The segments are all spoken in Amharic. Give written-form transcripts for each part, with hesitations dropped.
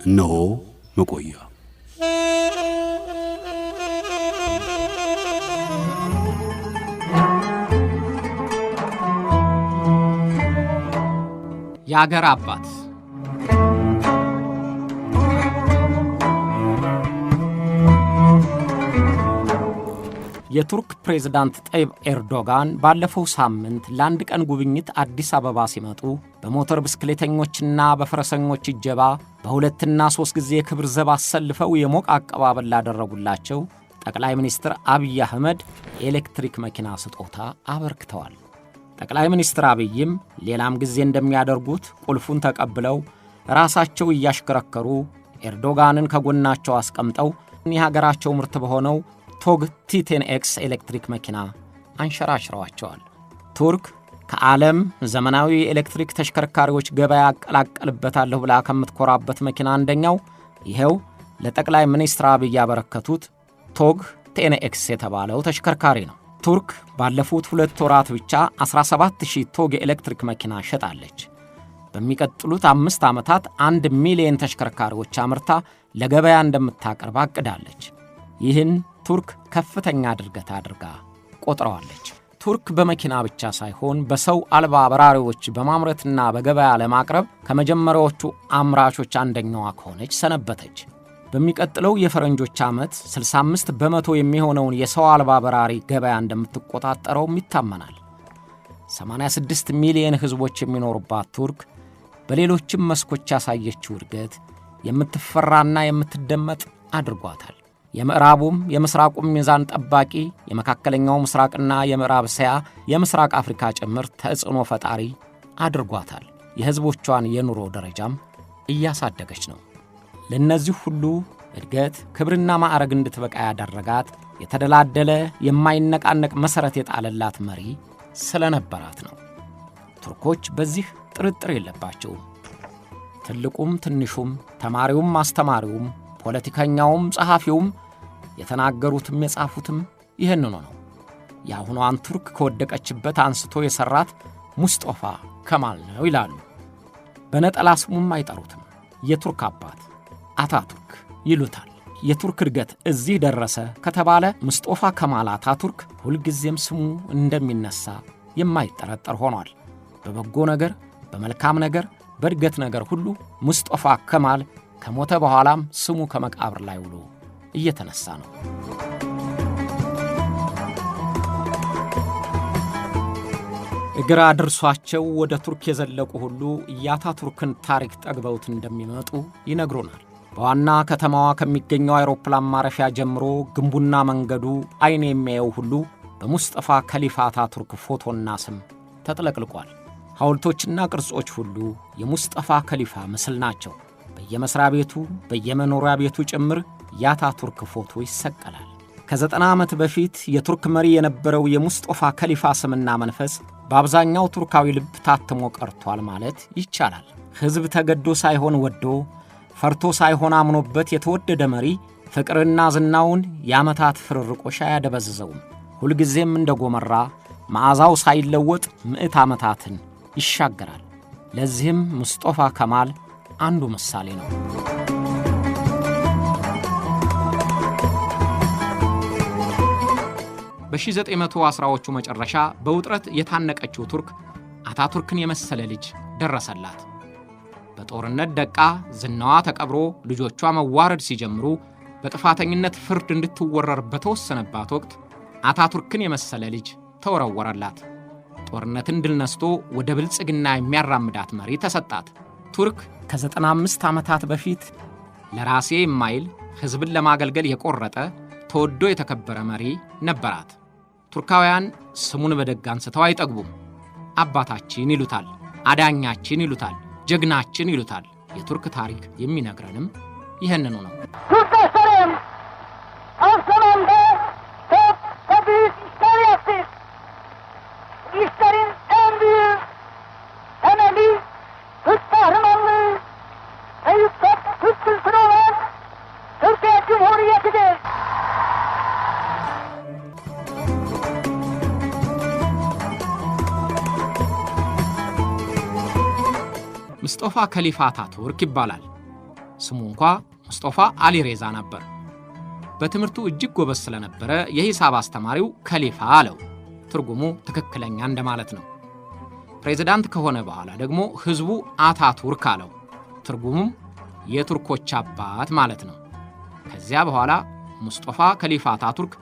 እነሆ መቆያ የአገር አባት የቱርክ ፕሬዝዳንት ጠይብ ኤርዶጋን ባለፈው ሳምንት ለአንድ ቀን ጉብኝት አዲስ አበባ ሲመጡ በሞተር ብስክሌተኞችና በፈረሰኞች እጀባ በሁለትና ሶስት ጊዜ ክብር ዘብ አሰልፈው የሞቅ አቀባበል ላደረጉላቸው ጠቅላይ ሚኒስትር አብይ አህመድ የኤሌክትሪክ መኪና ስጦታ አበርክተዋል። ጠቅላይ ሚኒስትር አብይም ሌላም ጊዜ እንደሚያደርጉት ቁልፉን ተቀብለው ራሳቸው እያሽከረከሩ ኤርዶጋንን ከጎናቸው አስቀምጠው የሀገራቸው ምርት በሆነው ቶግ ቲ10ኤክስ ኤሌክትሪክ መኪና አንሸራሽረዋቸዋል። ቱርክ ከዓለም ዘመናዊ ኤሌክትሪክ ተሽከርካሪዎች ገበያ አቀላቀልበታለሁ ብላ ከምትኮራበት መኪና አንደኛው ይሄው ለጠቅላይ ሚኒስትር አብይ ያበረከቱት ቶግ ቲ10ኤክስ የተባለው ተሽከርካሪ ነው። ቱርክ ባለፉት 2 ወራት ብቻ 17000 ቶግ ኤሌክትሪክ መኪና ሸጣለች። በሚቀጥሉት 5 ዓመታት 1 ሚሊዮን ተሽከርካሪዎች አምርታ ለገበያ እንደምታቀርብ አቅዳለች። ይህን ቱርክ ከፍተኛ ድርገት አድርጋ ቆጥረዋለች። ቱርክ በመኪና ብቻ ሳይሆን በሰው አልባ በራሪዎች በማምረትና በገበያ ለማቅረብ ከመጀመሪያዎቹ አምራቾች አንደኛዋ ከሆነች ሰነበተች። በሚቀጥለው የፈረንጆች ዓመት 65 በመቶ የሚሆነውን የሰው አልባ በራሪ ገበያ እንደምትቆጣጠረውም ይታመናል። 86 ሚሊዮን ሕዝቦች የሚኖሩባት ቱርክ በሌሎችም መስኮች ያሳየችው እድገት የምትፈራና የምትደመጥ አድርጓታል። የምዕራቡም የምስራቁም ሚዛን ጠባቂ የመካከለኛው ምስራቅና የምዕራብ እስያ የምስራቅ አፍሪካ ጭምር ተጽዕኖ ፈጣሪ አድርጓታል። የሕዝቦቿን የኑሮ ደረጃም እያሳደገች ነው። ለነዚህ ሁሉ እድገት ክብርና ማዕረግ እንድትበቃ ያደረጋት የተደላደለ የማይነቃነቅ መሠረት የጣለላት መሪ ስለነበራት ነው። ቱርኮች በዚህ ጥርጥር የለባቸውም። ትልቁም ትንሹም፣ ተማሪውም አስተማሪውም፣ ፖለቲከኛውም ጸሐፊውም የተናገሩትም የጻፉትም ይህንኑ ነው። የአሁኗን ቱርክ ከወደቀችበት አንስቶ የሠራት ሙስጦፋ ከማል ነው ይላሉ። በነጠላ ስሙም አይጠሩትም። የቱርክ አባት አታቱርክ ይሉታል። የቱርክ እድገት እዚህ ደረሰ ከተባለ ሙስጦፋ ከማል አታቱርክ ሁልጊዜም ስሙ እንደሚነሳ የማይጠረጠር ሆኗል። በበጎ ነገር፣ በመልካም ነገር፣ በእድገት ነገር ሁሉ ሙስጦፋ ከማል ከሞተ በኋላም ስሙ ከመቃብር ላይ ውሎ እየተነሳ ነው። እግር አድርሷቸው ወደ ቱርክ የዘለቁ ሁሉ የአታቱርክን ታሪክ ጠግበውት እንደሚመጡ ይነግሩናል። በዋና ከተማዋ ከሚገኘው አውሮፕላን ማረፊያ ጀምሮ ግንቡና መንገዱ አይን የሚያየው ሁሉ በሙስጠፋ ከሊፋ አታቱርክ ፎቶና ስም ተጥለቅልቋል። ሐውልቶችና ቅርጾች ሁሉ የሙስጠፋ ከሊፋ ምስል ናቸው። በየመስሪያ ቤቱ በየመኖሪያ ቤቱ ጭምር የአታቱርክ ፎቶ ይሰቀላል። ከ90 ዓመት በፊት የቱርክ መሪ የነበረው የሙስጠፋ ከሊፋ ስምና መንፈስ በአብዛኛው ቱርካዊ ልብ ታትሞ ቀርቷል ማለት ይቻላል። ሕዝብ ተገዶ ሳይሆን ወዶ፣ ፈርቶ ሳይሆን አምኖበት የተወደደ መሪ ፍቅርና ዝናውን የዓመታት ፍርርቆሽ አያደበዝዘውም። ሁልጊዜም እንደ ጎመራ መዓዛው ሳይለወጥ 100 ዓመታትን ይሻገራል። ለዚህም ሙስጠፋ ከማል አንዱ ምሳሌ ነው። በ1910ዎቹ መጨረሻ በውጥረት የታነቀችው ቱርክ አታቱርክን የመሰለ ልጅ ደረሰላት። በጦርነት ደቃ ዝናዋ ተቀብሮ ልጆቿ መዋረድ ሲጀምሩ በጥፋተኝነት ፍርድ እንድትወረር በተወሰነባት ወቅት አታቱርክን የመሰለ ልጅ ተወረወረላት። ጦርነትን ድል ነስቶ ወደ ብልጽግና የሚያራምዳት መሪ ተሰጣት። ቱርክ ከ95 ዓመታት በፊት ለራሴ የማይል ሕዝብን ለማገልገል የቆረጠ ተወዶ የተከበረ መሪ ነበራት። ቱርካውያን ስሙን በደግ አንስተው አይጠግቡም። አባታችን ይሉታል፣ አዳኛችን ይሉታል፣ ጀግናችን ይሉታል። የቱርክ ታሪክ የሚነግረንም ይህንኑ ነው። ሙስጠፋ ከሊፋ አታቱርክ ይባላል። ስሙ እንኳ ሙስጠፋ አሊ ሬዛ ነበር። በትምህርቱ እጅግ ጎበዝ ስለነበረ የሂሳብ አስተማሪው ከሊፋ አለው። ትርጉሙ ትክክለኛ እንደማለት ነው። ፕሬዝዳንት ከሆነ በኋላ ደግሞ ህዝቡ አታቱርክ አለው። ትርጉሙም የቱርኮች አባት ማለት ነው። ከዚያ በኋላ ሙስጠፋ ከሊፋ አታቱርክ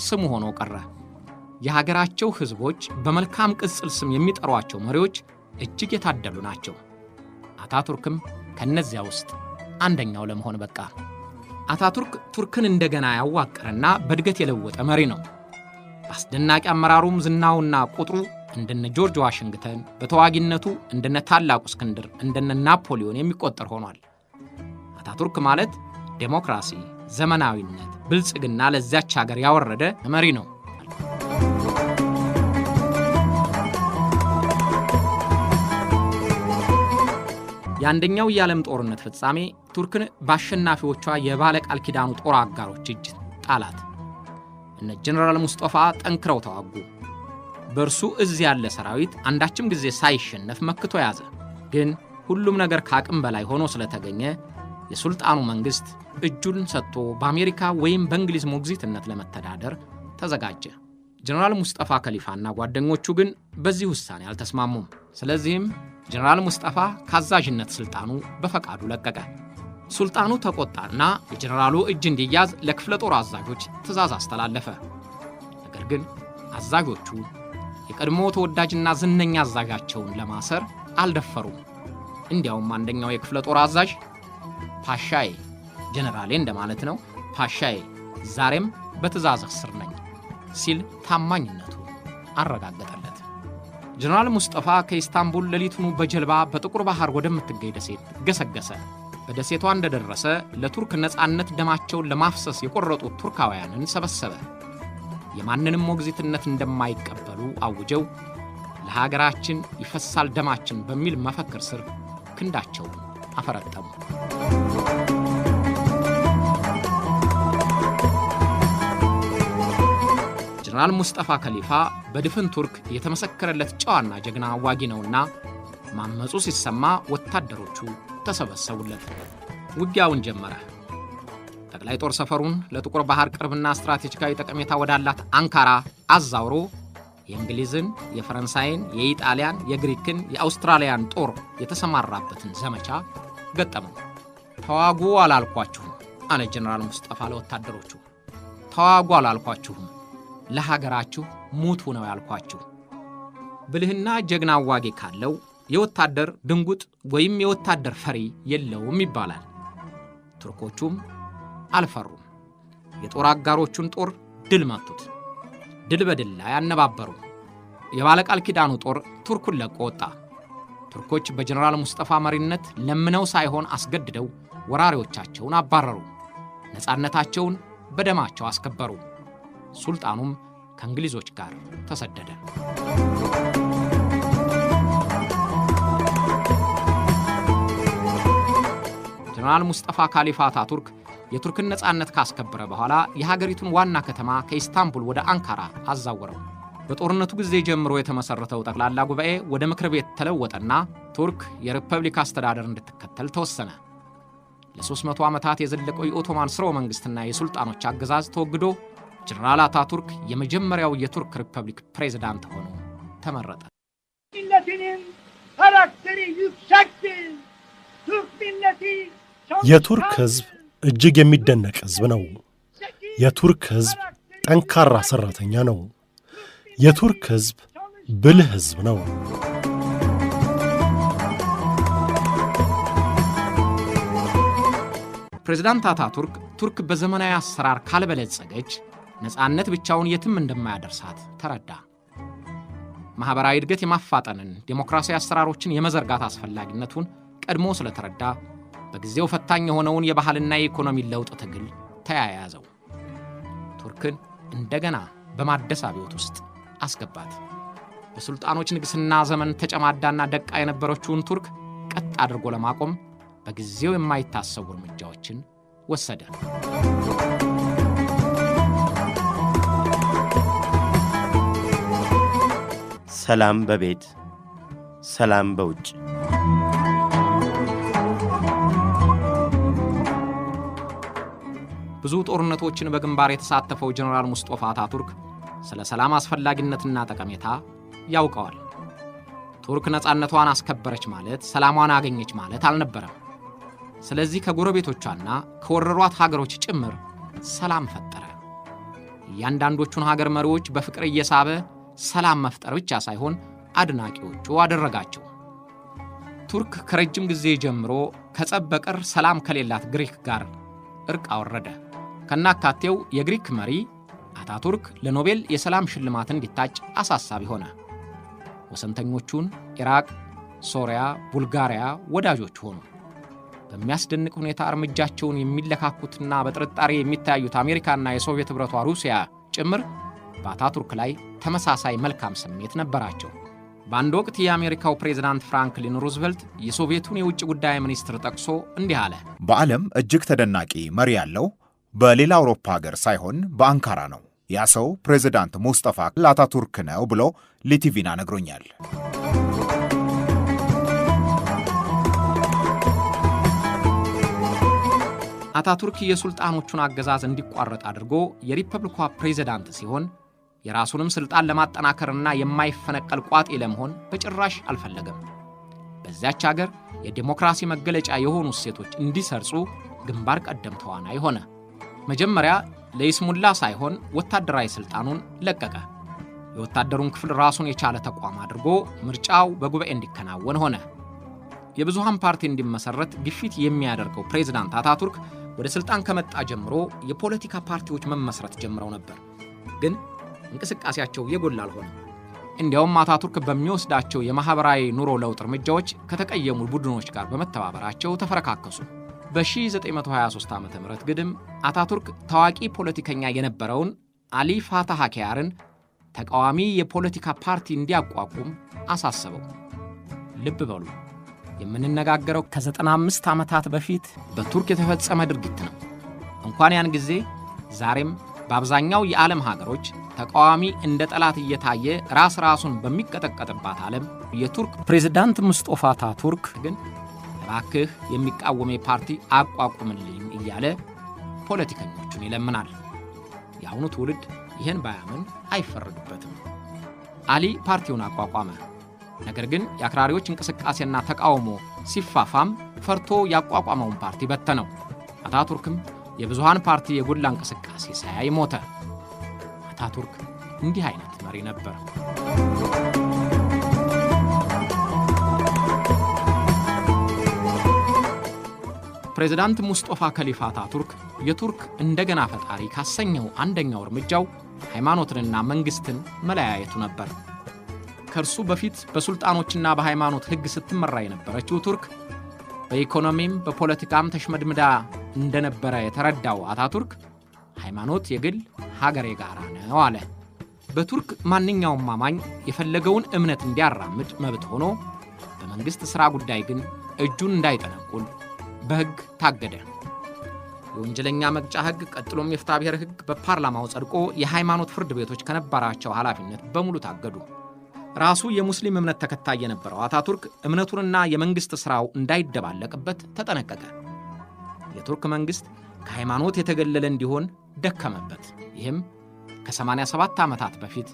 ስሙ ሆኖ ቀረ። የሀገራቸው ህዝቦች በመልካም ቅጽል ስም የሚጠሯቸው መሪዎች እጅግ የታደሉ ናቸው። አታቱርክም ከነዚያ ውስጥ አንደኛው ለመሆን በቃ። አታቱርክ ቱርክን እንደገና ያዋቀረና በእድገት የለወጠ መሪ ነው። በአስደናቂ አመራሩም ዝናውና ቁጥሩ እንደነ ጆርጅ ዋሽንግተን፣ በተዋጊነቱ እንደነ ታላቁ እስክንድር፣ እንደነ ናፖሊዮን የሚቆጠር ሆኗል። አታቱርክ ማለት ዴሞክራሲ፣ ዘመናዊነት፣ ብልጽግና ለዚያች ሀገር ያወረደ መሪ ነው። የአንደኛው የዓለም ጦርነት ፍጻሜ ቱርክን በአሸናፊዎቿ የባለ ቃል ኪዳኑ ጦር አጋሮች እጅ ጣላት። እነ ጀነራል ሙስጠፋ ጠንክረው ተዋጉ። በእርሱ እዝ ያለ ሰራዊት አንዳችም ጊዜ ሳይሸነፍ መክቶ ያዘ። ግን ሁሉም ነገር ከአቅም በላይ ሆኖ ስለተገኘ የሱልጣኑ መንግስት እጁን ሰጥቶ በአሜሪካ ወይም በእንግሊዝ ሞግዚትነት ለመተዳደር ተዘጋጀ። ጀነራል ሙስጠፋ ከሊፋና ጓደኞቹ ግን በዚህ ውሳኔ አልተስማሙም። ስለዚህም ጀነራል ሙስጠፋ ካዛዥነት ስልጣኑ በፈቃዱ ለቀቀ። ሱልጣኑ ተቆጣና የጀነራሉ እጅ እንዲያዝ ለክፍለ ጦር አዛዦች ትእዛዝ አስተላለፈ። ነገር ግን አዛዦቹ የቀድሞ ተወዳጅና ዝነኛ አዛዣቸውን ለማሰር አልደፈሩም። እንዲያውም አንደኛው የክፍለ ጦር አዛዥ ፓሻዬ፣ ጀነራሌ እንደማለት ነው፣ ፓሻዬ ዛሬም በትእዛዝህ ስር ነኝ ሲል ታማኝነቱ አረጋገጠለት። ጀነራል ሙስጠፋ ከኢስታንቡል ሌሊቱኑ በጀልባ በጥቁር ባህር ወደምትገኝ ደሴት ገሰገሰ። በደሴቷ እንደደረሰ ለቱርክ ነጻነት ደማቸውን ለማፍሰስ የቆረጡት ቱርካውያንን ሰበሰበ። የማንንም ሞግዚትነት እንደማይቀበሉ አውጀው ለሀገራችን ይፈሳል ደማችን በሚል መፈክር ስር ክንዳቸውን አፈረጠሙ። ጀነራል ሙስጠፋ ከሊፋ በድፍን ቱርክ የተመሰከረለት ጨዋና ጀግና አዋጊ ነውና ማመጹ ሲሰማ ወታደሮቹ ተሰበሰቡለት። ውጊያውን ጀመረ። ጠቅላይ ጦር ሰፈሩን ለጥቁር ባህር ቅርብና ስትራቴጂካዊ ጠቀሜታ ወዳላት አንካራ አዛውሮ የእንግሊዝን፣ የፈረንሳይን፣ የኢጣሊያን፣ የግሪክን፣ የአውስትራሊያን ጦር የተሰማራበትን ዘመቻ ገጠመው። ተዋጉ አላልኳችሁም አለ ጀነራል ሙስጠፋ ለወታደሮቹ። ተዋጉ አላልኳችሁም፣ ለሀገራችሁ ሙቱ ነው ያልኳችሁ። ብልህና ጀግና አዋጊ ካለው የወታደር ድንጉጥ ወይም የወታደር ፈሪ የለውም ይባላል። ቱርኮቹም አልፈሩም። የጦር አጋሮቹን ጦር ድል መቱት። ድል በድል ላይ አነባበሩ። የባለቃል ኪዳኑ ጦር ቱርኩን ለቆ ወጣ። ቱርኮች በጀነራል ሙስጠፋ መሪነት ለምነው ሳይሆን አስገድደው ወራሪዎቻቸውን አባረሩ። ነጻነታቸውን በደማቸው አስከበሩ። ሱልጣኑም ከእንግሊዞች ጋር ተሰደደ። ጀነራል ሙስጠፋ ከሊፋ አታቱርክ የቱርክን ነጻነት ካስከበረ በኋላ የሀገሪቱን ዋና ከተማ ከኢስታንቡል ወደ አንካራ አዛወረው። በጦርነቱ ጊዜ ጀምሮ የተመሰረተው ጠቅላላ ጉባኤ ወደ ምክር ቤት ተለወጠና ቱርክ የሪፐብሊክ አስተዳደር እንድትከተል ተወሰነ። ለ300 ዓመታት የዘለቀው የኦቶማን ስርወ መንግስትና የሱልጣኖች አገዛዝ ተወግዶ ጀነራል አታቱርክ የመጀመሪያው የቱርክ ሪፐብሊክ ፕሬዝዳንት ሆኖ ተመረጠ። የቱርክ ህዝብ እጅግ የሚደነቅ ህዝብ ነው። የቱርክ ህዝብ ጠንካራ ሰራተኛ ነው። የቱርክ ህዝብ ብልህ ህዝብ ነው። ፕሬዝዳንት አታቱርክ ቱርክ በዘመናዊ አሰራር ካልበለጸገች ነጻነት ብቻውን የትም እንደማያደርሳት ተረዳ። ማህበራዊ እድገት የማፋጠንን ዴሞክራሲያዊ አሰራሮችን የመዘርጋት አስፈላጊነቱን ቀድሞ ስለተረዳ በጊዜው ፈታኝ የሆነውን የባህልና የኢኮኖሚ ለውጥ ትግል ተያያዘው። ቱርክን እንደገና በማደስ አብዮት ውስጥ አስገባት። በሱልጣኖች ንግስና ዘመን ተጨማዳና ደቃ የነበረችውን ቱርክ ቀጥ አድርጎ ለማቆም በጊዜው የማይታሰቡ እርምጃዎችን ወሰደ። ሰላም በቤት ሰላም በውጭ ብዙ ጦርነቶችን በግንባር የተሳተፈው ጀነራል ሙስጠፋ አታቱርክ ስለ ሰላም አስፈላጊነትና ጠቀሜታ ያውቀዋል። ቱርክ ነፃነቷን አስከበረች ማለት ሰላሟን አገኘች ማለት አልነበረም። ስለዚህ ከጎረቤቶቿና ከወረሯት ሀገሮች ጭምር ሰላም ፈጠረ። እያንዳንዶቹን ሀገር መሪዎች በፍቅር እየሳበ ሰላም መፍጠር ብቻ ሳይሆን አድናቂዎቹ አደረጋቸው። ቱርክ ከረጅም ጊዜ ጀምሮ ከጸብ በቀር ሰላም ከሌላት ግሪክ ጋር እርቅ አወረደ። ከናካቴው የግሪክ መሪ አታቱርክ ለኖቤል የሰላም ሽልማት እንዲታጭ አሳሳቢ ሆነ። ወሰንተኞቹን ኢራቅ፣ ሶሪያ፣ ቡልጋሪያ ወዳጆች ሆኑ። በሚያስደንቅ ሁኔታ እርምጃቸውን የሚለካኩትና በጥርጣሬ የሚታዩት አሜሪካና የሶቪየት ኅብረቷ ሩሲያ ጭምር በአታቱርክ ላይ ተመሳሳይ መልካም ስሜት ነበራቸው። በአንድ ወቅት የአሜሪካው ፕሬዝዳንት ፍራንክሊን ሩዝቬልት የሶቪየቱን የውጭ ጉዳይ ሚኒስትር ጠቅሶ እንዲህ አለ። በዓለም እጅግ ተደናቂ መሪ ያለው በሌላ አውሮፓ ሀገር ሳይሆን በአንካራ ነው። ያ ሰው ፕሬዝዳንት ሙስጠፋ አታቱርክ ነው ብሎ ሊቲቪና ነግሮኛል። አታቱርክ የሱልጣኖቹን አገዛዝ እንዲቋረጥ አድርጎ የሪፐብሊኳ ፕሬዝዳንት ሲሆን የራሱንም ስልጣን ለማጠናከርና የማይፈነቀል ቋጤ ለመሆን በጭራሽ አልፈለገም። በዚያች ሀገር የዲሞክራሲ መገለጫ የሆኑ ሴቶች እንዲሰርጹ ግንባር ቀደም ተዋናይ ሆነ። መጀመሪያ ለይስሙላ ሳይሆን ወታደራዊ ስልጣኑን ለቀቀ። የወታደሩን ክፍል ራሱን የቻለ ተቋም አድርጎ ምርጫው በጉባኤ እንዲከናወን ሆነ። የብዙሃን ፓርቲ እንዲመሰረት ግፊት የሚያደርገው ፕሬዝዳንት አታቱርክ ወደ ስልጣን ከመጣ ጀምሮ የፖለቲካ ፓርቲዎች መመስረት ጀምረው ነበር። ግን እንቅስቃሴያቸው የጎላ አልሆነም። እንዲያውም አታቱርክ በሚወስዳቸው የማህበራዊ ኑሮ ለውጥ እርምጃዎች ከተቀየሙ ቡድኖች ጋር በመተባበራቸው ተፈረካከሱ። በ1923 ዓ.ም ግድም አታቱርክ ታዋቂ ፖለቲከኛ የነበረውን አሊ ፋታህ አኪያርን ተቃዋሚ የፖለቲካ ፓርቲ እንዲያቋቁም አሳሰበው። ልብ በሉ፣ የምንነጋገረው ከ95 ዓመታት በፊት በቱርክ የተፈጸመ ድርጊት ነው። እንኳን ያን ጊዜ ዛሬም በአብዛኛው የዓለም ሀገሮች ተቃዋሚ እንደ ጠላት እየታየ ራሱን በሚቀጠቀጥባት ዓለም የቱርክ ፕሬዝዳንት ሙስጠፋ አታቱርክ ግን እባክህ የሚቃወሜ ፓርቲ አቋቁምልኝ እያለ ፖለቲከኞቹን ይለምናል። የአሁኑ ትውልድ ይህን ባያምን አይፈረድበትም። አሊ ፓርቲውን አቋቋመ። ነገር ግን የአክራሪዎች እንቅስቃሴና ተቃውሞ ሲፋፋም ፈርቶ ያቋቋመውን ፓርቲ በተነው። አታቱርክም የብዙሃን ፓርቲ የጎላ እንቅስቃሴ ሳያይ ሞተ። አታቱርክ እንዲህ አይነት መሪ ነበር። ፕሬዝዳንት ሙስጠፋ ከሊፋ አታቱርክ የቱርክ እንደገና ፈጣሪ ካሰኘው አንደኛው እርምጃው ሃይማኖትንና መንግስትን መለያየቱ ነበር። ከእርሱ በፊት በሱልጣኖችና በሃይማኖት ሕግ ስትመራ የነበረችው ቱርክ በኢኮኖሚም በፖለቲካም ተሽመድምዳ እንደነበረ የተረዳው አታቱርክ ሃይማኖት የግል ሀገር የጋራ ነው አለ። በቱርክ ማንኛውም አማኝ የፈለገውን እምነት እንዲያራምድ መብት ሆኖ በመንግስት ሥራ ጉዳይ ግን እጁን እንዳይጠነቁል በሕግ ታገደ። የወንጀለኛ መቅጫ ሕግ ቀጥሎም የፍትሐ ብሔር ሕግ በፓርላማው ጸድቆ የሃይማኖት ፍርድ ቤቶች ከነበራቸው ኃላፊነት በሙሉ ታገዱ። ራሱ የሙስሊም እምነት ተከታይ የነበረው አታቱርክ እምነቱንና የመንግስት ሥራው እንዳይደባለቅበት ተጠነቀቀ። የቱርክ መንግስት ከሃይማኖት የተገለለ እንዲሆን ደከመበት። ይህም ከ87 ዓመታት በፊት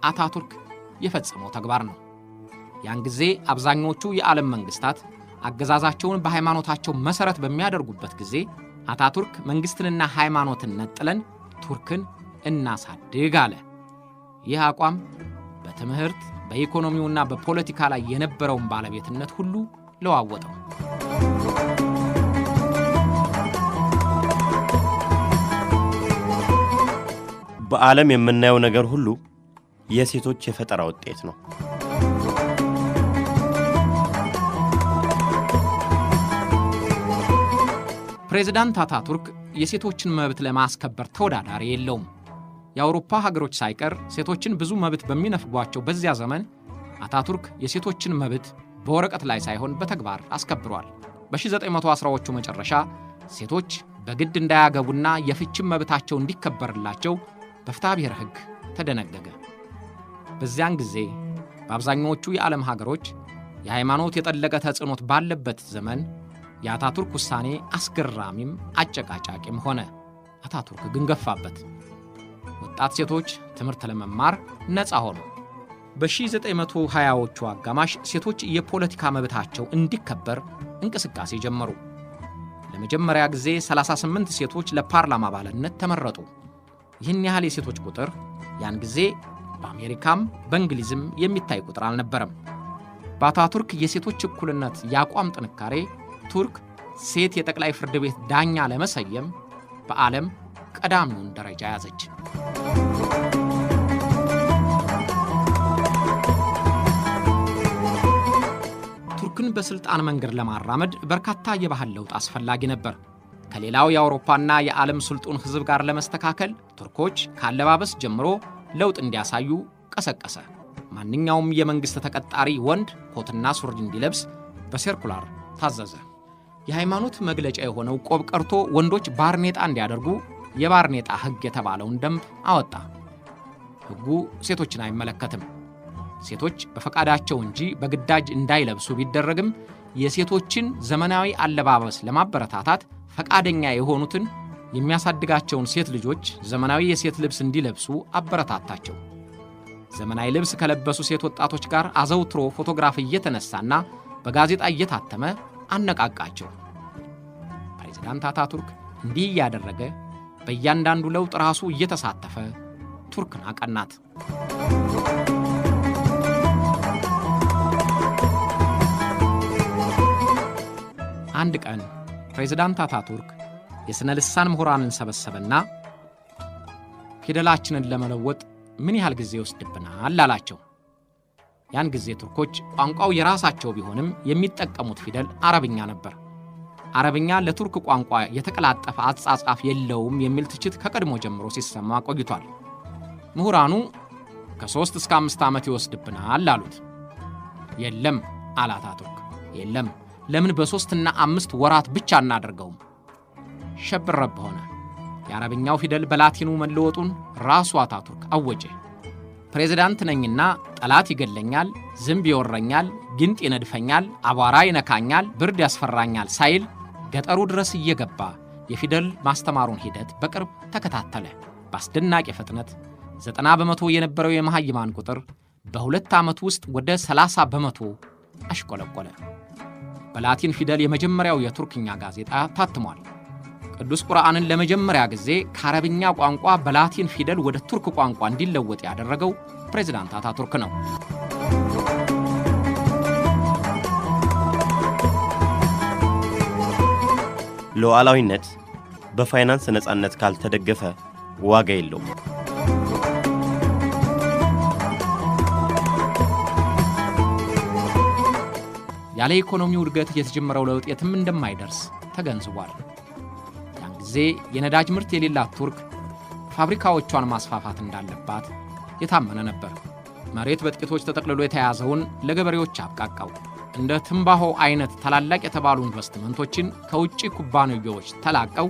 አታቱርክ የፈጸመው ተግባር ነው። ያን ጊዜ አብዛኞቹ የዓለም መንግስታት አገዛዛቸውን በሃይማኖታቸው መሰረት በሚያደርጉበት ጊዜ አታቱርክ መንግስትንና ሃይማኖትን ነጥለን ቱርክን እናሳድግ አለ። ይህ አቋም በትምህርት በኢኮኖሚውና በፖለቲካ ላይ የነበረውን ባለቤትነት ሁሉ ለዋወጠው። በዓለም የምናየው ነገር ሁሉ የሴቶች የፈጠራ ውጤት ነው። ፕሬዝዳንት አታቱርክ የሴቶችን መብት ለማስከበር ተወዳዳሪ የለውም። የአውሮፓ ሀገሮች ሳይቀር ሴቶችን ብዙ መብት በሚነፍጓቸው በዚያ ዘመን አታቱርክ የሴቶችን መብት በወረቀት ላይ ሳይሆን በተግባር አስከብሯል። በ1910ዎቹ መጨረሻ ሴቶች በግድ እንዳያገቡና የፍችም መብታቸው እንዲከበርላቸው በፍትሐ ብሔር ሕግ ተደነገገ። በዚያን ጊዜ በአብዛኛዎቹ የዓለም ሀገሮች የሃይማኖት የጠለቀ ተጽዕኖት ባለበት ዘመን የአታቱርክ ውሳኔ አስገራሚም አጨቃጫቂም ሆነ። አታቱርክ ግን ገፋበት። ወጣት ሴቶች ትምህርት ለመማር ነፃ ሆኑ። በ1920ዎቹ አጋማሽ ሴቶች የፖለቲካ መብታቸው እንዲከበር እንቅስቃሴ ጀመሩ። ለመጀመሪያ ጊዜ 38 ሴቶች ለፓርላማ አባልነት ተመረጡ። ይህን ያህል የሴቶች ቁጥር ያን ጊዜ በአሜሪካም በእንግሊዝም የሚታይ ቁጥር አልነበረም። በአታቱርክ የሴቶች እኩልነት የአቋም ጥንካሬ ቱርክ ሴት የጠቅላይ ፍርድ ቤት ዳኛ ለመሰየም በዓለም ቀዳሚውን ደረጃ ያዘች። ቱርክን በስልጣን መንገድ ለማራመድ በርካታ የባህል ለውጥ አስፈላጊ ነበር። ከሌላው የአውሮፓና የዓለም ስልጡን ሕዝብ ጋር ለመስተካከል ቱርኮች ካለባበስ ጀምሮ ለውጥ እንዲያሳዩ ቀሰቀሰ። ማንኛውም የመንግሥት ተቀጣሪ ወንድ ኮትና ሱሪ እንዲለብስ በሰርኩላር ታዘዘ። የሃይማኖት መግለጫ የሆነው ቆብ ቀርቶ ወንዶች ባርኔጣ እንዲያደርጉ የባርኔጣ ሕግ የተባለውን ደንብ አወጣ። ሕጉ ሴቶችን አይመለከትም። ሴቶች በፈቃዳቸው እንጂ በግዳጅ እንዳይለብሱ ቢደረግም የሴቶችን ዘመናዊ አለባበስ ለማበረታታት ፈቃደኛ የሆኑትን የሚያሳድጋቸውን ሴት ልጆች ዘመናዊ የሴት ልብስ እንዲለብሱ አበረታታቸው። ዘመናዊ ልብስ ከለበሱ ሴት ወጣቶች ጋር አዘውትሮ ፎቶግራፍ እየተነሳና በጋዜጣ እየታተመ አነቃቃቸው። ፕሬዝዳንት አታቱርክ እንዲህ እያደረገ በእያንዳንዱ ለውጥ ራሱ እየተሳተፈ ቱርክን አቀናት። አንድ ቀን ፕሬዝዳንት አታቱርክ የሥነ ልሳን ምሁራንን ሰበሰበና ፊደላችንን ለመለወጥ ምን ያህል ጊዜ ይወስድብናል አላቸው። ያን ጊዜ ቱርኮች ቋንቋው የራሳቸው ቢሆንም የሚጠቀሙት ፊደል አረብኛ ነበር። አረብኛ ለቱርክ ቋንቋ የተቀላጠፈ አጻጻፍ የለውም የሚል ትችት ከቀድሞ ጀምሮ ሲሰማ ቆይቷል። ምሁራኑ ከ3 እስከ 5 ዓመት ይወስድብናል አሉት። የለም አለ አታቱርክ። የለም ለምን በ3 እና 5 ወራት ብቻ እናደርገውም? ሸብረብ ሆነ። የአረብኛው ፊደል በላቲኑ መለወጡን ራሱ አታቱርክ አወጀ። ፕሬዝዳንት ነኝና ጠላት ይገለኛል፣ ዝንብ ይወረኛል፣ ጊንጥ ይነድፈኛል፣ አቧራ ይነካኛል፣ ብርድ ያስፈራኛል ሳይል ገጠሩ ድረስ እየገባ የፊደል ማስተማሩን ሂደት በቅርብ ተከታተለ። በአስደናቂ ፍጥነት 90 በመቶ የነበረው የመሃይማን ቁጥር በ2 ዓመት ውስጥ ወደ 30 በመቶ አሽቆለቆለ። በላቲን ፊደል የመጀመሪያው የቱርክኛ ጋዜጣ ታትሟል። ቅዱስ ቁርአንን ለመጀመሪያ ጊዜ ከአረብኛ ቋንቋ በላቲን ፊደል ወደ ቱርክ ቋንቋ እንዲለወጥ ያደረገው ፕሬዝዳንት አታቱርክ ነው። ሉዓላዊነት በፋይናንስ ነፃነት ካልተደገፈ ዋጋ የለውም። ያለ ኢኮኖሚው እድገት የተጀመረው ለውጥ የትም እንደማይደርስ ተገንዝቧል። ያን ጊዜ የነዳጅ ምርት የሌላት ቱርክ ፋብሪካዎቿን ማስፋፋት እንዳለባት የታመነ ነበር። መሬት በጥቂቶች ተጠቅልሎ የተያዘውን ለገበሬዎች አብቃቃው። እንደ ትንባሆ አይነት ታላላቅ የተባሉ ኢንቨስትመንቶችን ከውጪ ኩባንያዎች ተላቀው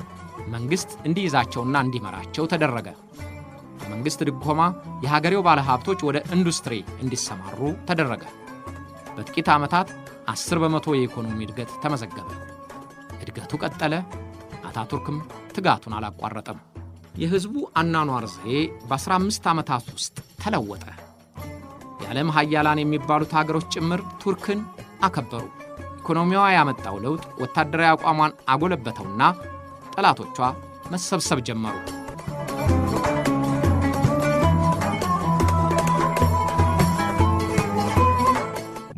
መንግስት እንዲይዛቸውና እንዲመራቸው ተደረገ። በመንግስት ድጎማ የሀገሬው ባለሀብቶች ወደ ኢንዱስትሪ እንዲሰማሩ ተደረገ። በጥቂት ዓመታት 10 በመቶ የኢኮኖሚ እድገት ተመዘገበ። እድገቱ ቀጠለ። አታቱርክም ትጋቱን አላቋረጠም። የህዝቡ አኗኗር ዘዬ በ15 ዓመታት ውስጥ ተለወጠ። የዓለም ሀያላን የሚባሉት ሀገሮች ጭምር ቱርክን አከበሩ። ኢኮኖሚዋ ያመጣው ለውጥ ወታደራዊ አቋሟን አጎለበተውና ጠላቶቿ መሰብሰብ ጀመሩ።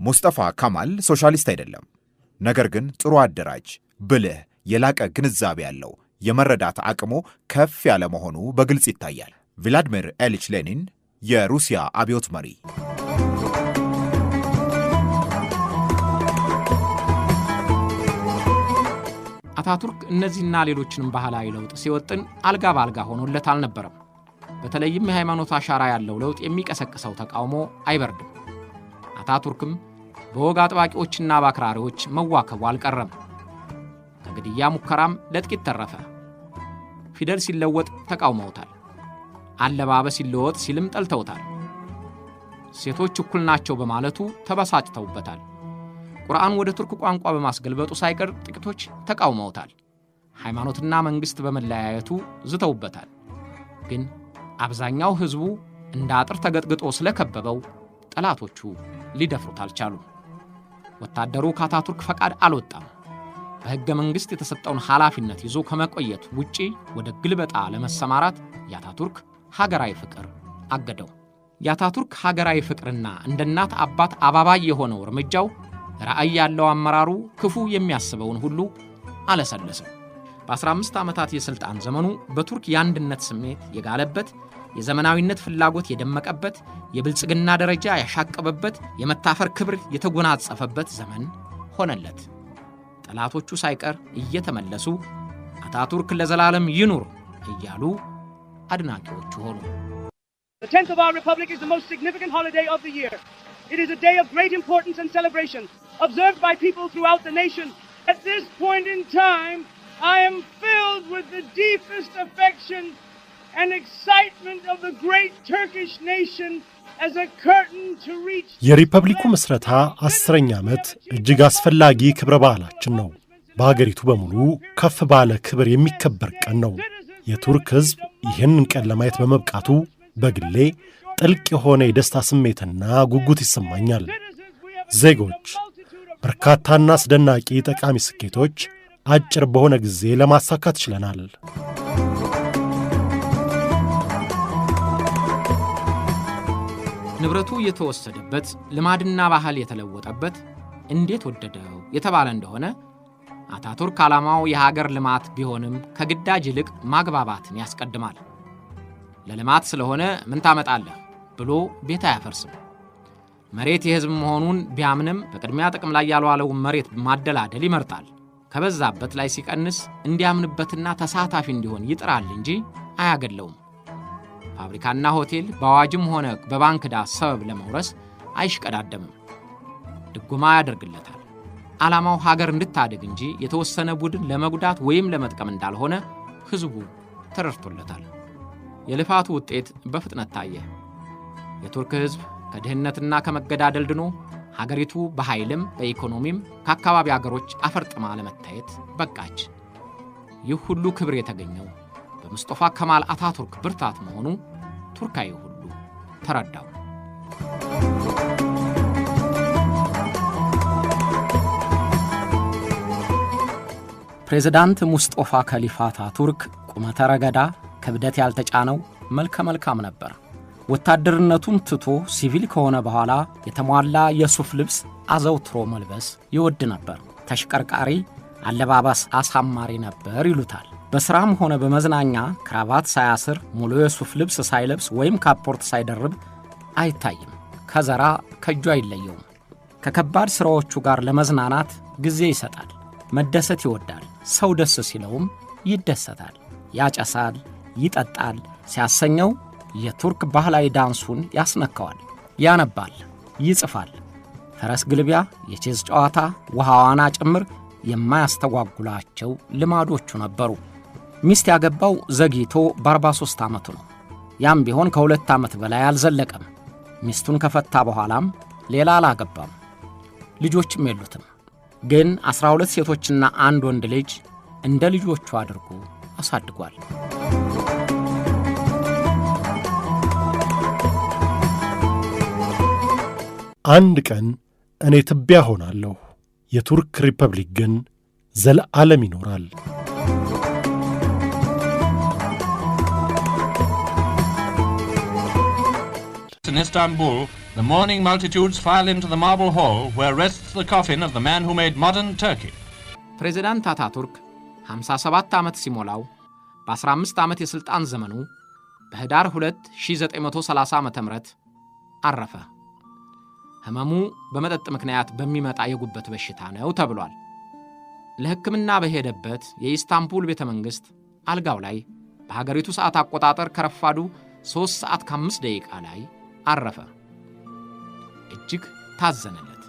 ሙስጠፋ ካማል ሶሻሊስት አይደለም። ነገር ግን ጥሩ አደራጅ፣ ብልህ፣ የላቀ ግንዛቤ ያለው፣ የመረዳት አቅሙ ከፍ ያለ መሆኑ በግልጽ ይታያል። ቭላድሚር ኢሊች ሌኒን የሩሲያ አብዮት መሪ። አታቱርክ እነዚህና ሌሎችንም ባህላዊ ለውጥ ሲወጥን አልጋ ባልጋ ሆኖለት አልነበረም። በተለይም የሃይማኖት አሻራ ያለው ለውጥ የሚቀሰቅሰው ተቃውሞ አይበርድም። አታቱርክም በወግ አጥባቂዎችና በአክራሪዎች መዋከቡ አልቀረም። ከግድያ ሙከራም ለጥቂት ተረፈ። ፊደል ሲለወጥ ተቃውመውታል። አለባበስ ሲለወጥ ሲልም ጠልተውታል። ሴቶች እኩል ናቸው በማለቱ ተበሳጭተውበታል። ቁርአን ወደ ቱርክ ቋንቋ በማስገልበጡ ሳይቀር ጥቂቶች ተቃውመውታል። ሃይማኖትና መንግሥት በመለያየቱ ዝተውበታል። ግን አብዛኛው ሕዝቡ እንደ አጥር ተገጥግጦ ስለከበበው ጠላቶቹ ሊደፍሩት አልቻሉም። ወታደሩ ከአታቱርክ ፈቃድ አልወጣም። በሕገ መንግሥት የተሰጠውን ኃላፊነት ይዞ ከመቆየት ውጪ ወደ ግልበጣ ለመሰማራት የአታቱርክ ሀገራዊ ፍቅር አገደው። የአታቱርክ ሀገራዊ ፍቅርና እንደ እናት አባት አባባይ የሆነው እርምጃው ራዕይ ያለው አመራሩ ክፉ የሚያስበውን ሁሉ አለሰለሰው። በ15 ዓመታት የሥልጣን ዘመኑ በቱርክ የአንድነት ስሜት የጋለበት፣ የዘመናዊነት ፍላጎት የደመቀበት፣ የብልጽግና ደረጃ ያሻቀበበት፣ የመታፈር ክብር የተጎናጸፈበት ዘመን ሆነለት። ጠላቶቹ ሳይቀር እየተመለሱ አታቱርክ ለዘላለም ይኑር እያሉ አድናቂዎቹ ሆኑ። The 10th of our republic is the most significant holiday of the year. It is a day of great importance and celebration, observed by people throughout the nation. At this point in time, I am filled with the deepest affection and excitement of the great Turkish nation as a curtain to reach. የሪፐብሊኩ ምስረታ 10ኛ ዓመት እጅግ አስፈላጊ ክብረ በዓላችን ነው። በአገሪቱ በሙሉ ከፍ ባለ ክብር የሚከበር ቀን ነው። የቱርክ ሕዝብ ይህንን ቀን ለማየት በመብቃቱ በግሌ ጥልቅ የሆነ የደስታ ስሜትና ጉጉት ይሰማኛል። ዜጎች በርካታና አስደናቂ ጠቃሚ ስኬቶች አጭር በሆነ ጊዜ ለማሳካት ችለናል። ንብረቱ የተወሰደበት፣ ልማድና ባህል የተለወጠበት እንዴት ወደደው የተባለ እንደሆነ አታቱርክ ዓላማው የሀገር ልማት ቢሆንም ከግዳጅ ይልቅ ማግባባትን ያስቀድማል። ለልማት ስለሆነ ምን ታመጣለህ ብሎ ቤት አያፈርስም። መሬት የሕዝብ መሆኑን ቢያምንም በቅድሚያ ጥቅም ላይ ያልዋለውን መሬት ማደላደል ይመርጣል። ከበዛበት ላይ ሲቀንስ እንዲያምንበትና ተሳታፊ እንዲሆን ይጥራል እንጂ አያገለውም። ፋብሪካና ሆቴል በአዋጅም ሆነ በባንክ ዕዳ ሰበብ ለመውረስ አይሽቀዳደምም። ድጎማ ያደርግለታል። ዓላማው ሀገር እንድታድግ እንጂ የተወሰነ ቡድን ለመጉዳት ወይም ለመጥቀም እንዳልሆነ ሕዝቡ ተረድቶለታል። የልፋቱ ውጤት በፍጥነት ታየ። የቱርክ ሕዝብ ከድህነትና ከመገዳደል ድኖ ሀገሪቱ በኃይልም በኢኮኖሚም ከአካባቢ አገሮች አፈርጥማ ለመታየት በቃች። ይህ ሁሉ ክብር የተገኘው በሙስጠፋ ከማል አታቱርክ ብርታት መሆኑ ቱርካዊ ሁሉ ተረዳው። ፕሬዝዳንት ሙስጠፋ ከሊፋ አታቱርክ ቁመተ ረገዳ፣ ክብደት ያልተጫነው መልከ መልካም ነበር። ወታደርነቱን ትቶ ሲቪል ከሆነ በኋላ የተሟላ የሱፍ ልብስ አዘውትሮ መልበስ ይወድ ነበር። ተሽቀርቃሪ አለባበስ አሳማሪ ነበር ይሉታል። በሥራም ሆነ በመዝናኛ ክራባት ሳያስር ሙሉ የሱፍ ልብስ ሳይለብስ ወይም ካፖርት ሳይደርብ አይታይም። ከዘራ ከእጁ አይለየውም። ከከባድ ሥራዎቹ ጋር ለመዝናናት ጊዜ ይሰጣል። መደሰት ይወዳል። ሰው ደስ ሲለውም ይደሰታል። ያጨሳል፣ ይጠጣል። ሲያሰኘው የቱርክ ባህላዊ ዳንሱን ያስነካዋል። ያነባል፣ ይጽፋል። ፈረስ ግልቢያ፣ የቼዝ ጨዋታ፣ ውሃ ዋና ጭምር የማያስተጓጉላቸው ልማዶቹ ነበሩ። ሚስት ያገባው ዘግይቶ በ43 ዓመቱ ነው። ያም ቢሆን ከ2 ዓመት በላይ አልዘለቀም። ሚስቱን ከፈታ በኋላም ሌላ አላገባም። ልጆችም የሉትም። ግን 12 ሴቶችና አንድ ወንድ ልጅ እንደ ልጆቹ አድርጎ አሳድጓል። አንድ ቀን እኔ ትቢያ ሆናለሁ፣ የቱርክ ሪፐብሊክ ግን ዘለዓለም ይኖራል። In Istanbul, the mourning multitudes file into the marble hall where rests the coffin of the man who made modern Turkey. ፕሬዝዳንት አታቱርክ 57 ዓመት ሲሞላው በ15 ዓመት የሥልጣን ዘመኑ በህዳር 2 1930 ዓ.ም አረፈ። ህመሙ በመጠጥ ምክንያት በሚመጣ የጉበት በሽታ ነው ተብሏል። ለሕክምና በሄደበት የኢስታንቡል ቤተ መንግሥት አልጋው ላይ በሀገሪቱ ሰዓት አቆጣጠር ከረፋዱ 3 ሰዓት ከ5 ደቂቃ ላይ አረፈ። እጅግ ታዘነለት።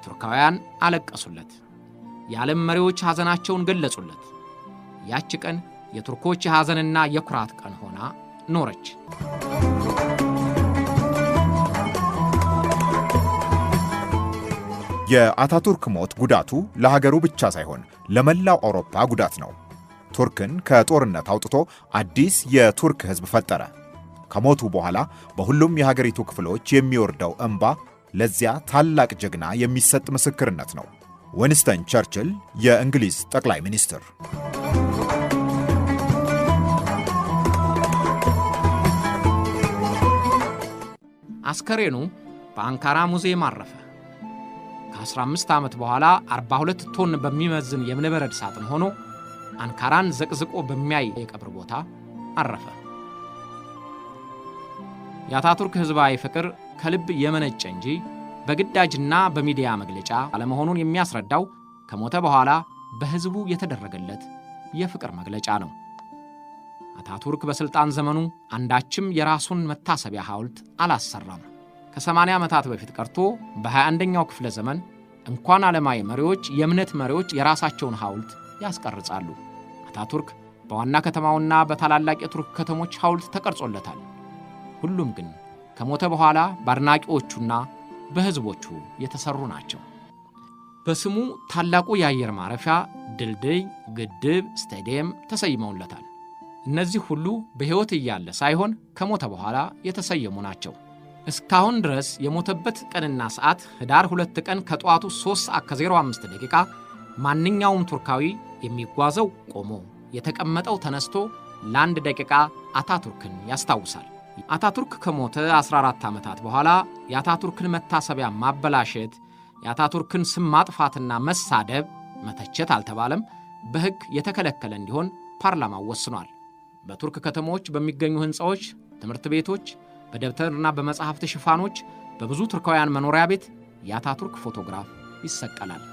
ቱርካውያን አለቀሱለት። የዓለም መሪዎች ሐዘናቸውን ገለጹለት። ያች ቀን የቱርኮች የሐዘንና የኩራት ቀን ሆና ኖረች። የአታቱርክ ሞት ጉዳቱ ለሀገሩ ብቻ ሳይሆን ለመላው አውሮፓ ጉዳት ነው። ቱርክን ከጦርነት አውጥቶ አዲስ የቱርክ ሕዝብ ፈጠረ። ከሞቱ በኋላ በሁሉም የሀገሪቱ ክፍሎች የሚወርደው እንባ ለዚያ ታላቅ ጀግና የሚሰጥ ምስክርነት ነው። ዊንስተን ቸርችል የእንግሊዝ ጠቅላይ ሚኒስትር። አስከሬኑ በአንካራ ሙዚየም አረፈ። ከ15 ዓመት በኋላ 42 ቶን በሚመዝን የእብነበረድ ሳጥን ሆኖ አንካራን ዘቅዝቆ በሚያይ የቀብር ቦታ አረፈ። የአታቱርክ ሕዝባዊ ፍቅር ከልብ የመነጨ እንጂ በግዳጅና በሚዲያ መግለጫ አለመሆኑን የሚያስረዳው ከሞተ በኋላ በሕዝቡ የተደረገለት የፍቅር መግለጫ ነው። አታቱርክ በሥልጣን ዘመኑ አንዳችም የራሱን መታሰቢያ ሐውልት አላሰራም። ከ80 ዓመታት በፊት ቀርቶ በ21ኛው ክፍለ ዘመን እንኳን ዓለማዊ መሪዎች፣ የእምነት መሪዎች የራሳቸውን ሐውልት ያስቀርጻሉ። አታቱርክ በዋና ከተማውና በታላላቅ የቱርክ ከተሞች ሐውልት ተቀርጾለታል። ሁሉም ግን ከሞተ በኋላ በአድናቂዎቹና በሕዝቦቹ የተሰሩ ናቸው። በስሙ ታላቁ የአየር ማረፊያ፣ ድልድይ፣ ግድብ፣ ስታዲየም ተሰይመውለታል። እነዚህ ሁሉ በሕይወት እያለ ሳይሆን ከሞተ በኋላ የተሰየሙ ናቸው። እስካሁን ድረስ የሞተበት ቀንና ሰዓት ህዳር 2 ቀን ከጠዋቱ 3:05 ማንኛውም ቱርካዊ የሚጓዘው ቆሞ የተቀመጠው ተነስቶ ለአንድ ደቂቃ አታቱርክን ያስታውሳል። አታቱርክ ከሞተ 14 ዓመታት በኋላ የአታቱርክን መታሰቢያ ማበላሸት፣ የአታቱርክን ስም ማጥፋትና መሳደብ፣ መተቸት አልተባለም፣ በሕግ የተከለከለ እንዲሆን ፓርላማው ወስኗል። በቱርክ ከተሞች በሚገኙ ሕንፃዎች፣ ትምህርት ቤቶች፣ በደብተርና በመጽሐፍት ሽፋኖች በብዙ ቱርካውያን መኖሪያ ቤት የአታቱርክ ፎቶግራፍ ይሰቀላል።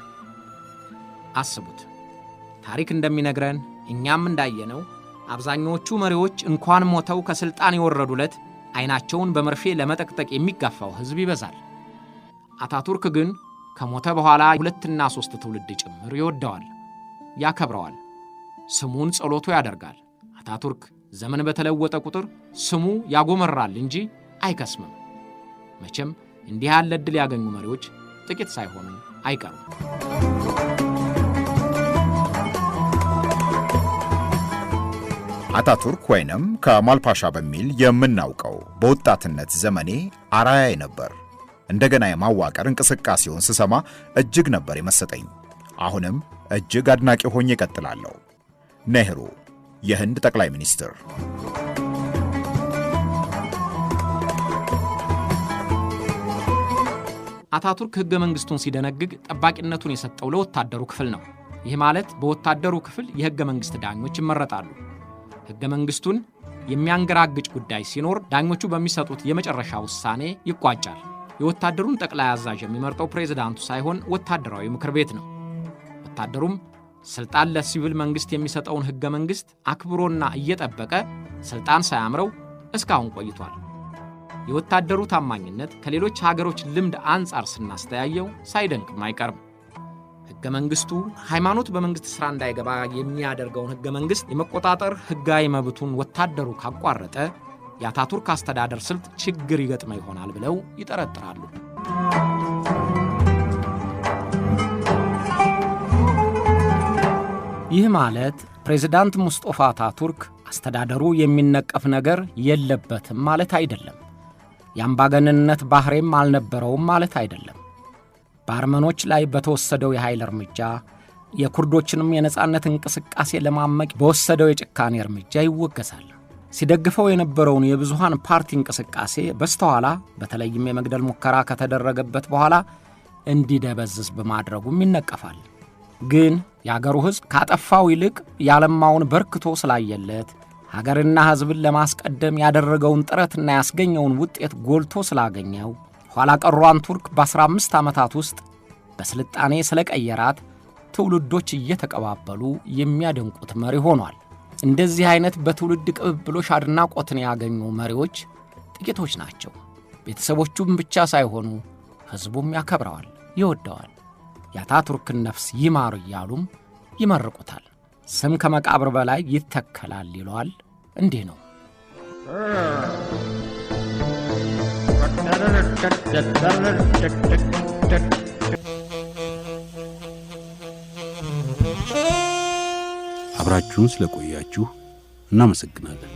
አስቡት፣ ታሪክ እንደሚነግረን እኛም እንዳየነው አብዛኞቹ መሪዎች እንኳን ሞተው ከሥልጣን የወረዱለት ዓይናቸውን በመርፌ ለመጠቅጠቅ የሚጋፋው ሕዝብ ይበዛል። አታቱርክ ግን ከሞተ በኋላ 2 እና 3 ትውልድ ጭምር ይወደዋል፣ ያከብረዋል፣ ስሙን ጸሎቱ ያደርጋል። አታቱርክ ዘመን በተለወጠ ቁጥር ስሙ ያጎመራል እንጂ አይከስምም። መቼም እንዲህ ያለ ዕድል ያገኙ መሪዎች ጥቂት ሳይሆኑ አይቀሩም። አታቱርክ ወይንም ከማል ፓሻ በሚል የምናውቀው በወጣትነት ዘመኔ አራያዬ ነበር። እንደገና የማዋቀር እንቅስቃሴውን ስሰማ እጅግ ነበር የመሰጠኝ። አሁንም እጅግ አድናቂ ሆኜ እቀጥላለሁ። ኔህሩ የህንድ ጠቅላይ ሚኒስትር። አታቱርክ ሕገ መንግሥቱን ሲደነግግ ጠባቂነቱን የሰጠው ለወታደሩ ክፍል ነው። ይህ ማለት በወታደሩ ክፍል የሕገ መንግሥት ዳኞች ይመረጣሉ። ሕገ መንግሥቱን የሚያንገራግጭ ጉዳይ ሲኖር ዳኞቹ በሚሰጡት የመጨረሻ ውሳኔ ይቋጫል። የወታደሩን ጠቅላይ አዛዥ የሚመርጠው ፕሬዝዳንቱ ሳይሆን ወታደራዊ ምክር ቤት ነው። ወታደሩም ስልጣን ለሲቪል መንግስት የሚሰጠውን ሕገ መንግስት አክብሮና እየጠበቀ ስልጣን ሳያምረው እስካሁን ቆይቷል። የወታደሩ ታማኝነት ከሌሎች ሀገሮች ልምድ አንጻር ስናስተያየው ሳይደንቅም አይቀርም። ሕገ መንግስቱ ሃይማኖት በመንግስት ሥራ እንዳይገባ የሚያደርገውን ሕገ መንግስት የመቆጣጠር ሕጋዊ መብቱን ወታደሩ ካቋረጠ የአታቱርክ አስተዳደር ስልት ችግር ይገጥመ ይሆናል ብለው ይጠረጥራሉ። ይህ ማለት ፕሬዝዳንት ሙስጠፋ አታቱርክ አስተዳደሩ የሚነቀፍ ነገር የለበትም ማለት አይደለም። የአምባገነንነት ባህሪም አልነበረውም ማለት አይደለም። በአርመኖች ላይ በተወሰደው የኃይል እርምጃ፣ የኩርዶችንም የነጻነት እንቅስቃሴ ለማመቅ በወሰደው የጭካኔ እርምጃ ይወገዛል። ሲደግፈው የነበረውን የብዙሃን ፓርቲ እንቅስቃሴ በስተኋላ በተለይም የመግደል ሙከራ ከተደረገበት በኋላ እንዲደበዝዝ በማድረጉም ይነቀፋል። ግን የአገሩ ሕዝብ ካጠፋው ይልቅ ያለማውን በርክቶ ስላየለት ሀገርና ሕዝብን ለማስቀደም ያደረገውን ጥረትና ያስገኘውን ውጤት ጎልቶ ስላገኘው ኋላ ቀሯን ቱርክ በ15 ዓመታት ውስጥ በስልጣኔ ስለቀየራት ትውልዶች እየተቀባበሉ የሚያደንቁት መሪ ሆኗል። እንደዚህ አይነት በትውልድ ቅብብሎሽ አድናቆትን ያገኙ መሪዎች ጥቂቶች ናቸው። ቤተሰቦቹም ብቻ ሳይሆኑ ሕዝቡም ያከብረዋል፣ ይወደዋል። የአታቱርክን ነፍስ ይማር እያሉም ይመርቁታል። ስም ከመቃብር በላይ ይተከላል ይለዋል። እንዲህ ነው። አብራችሁን ስለቆያችሁ እናመሰግናለን።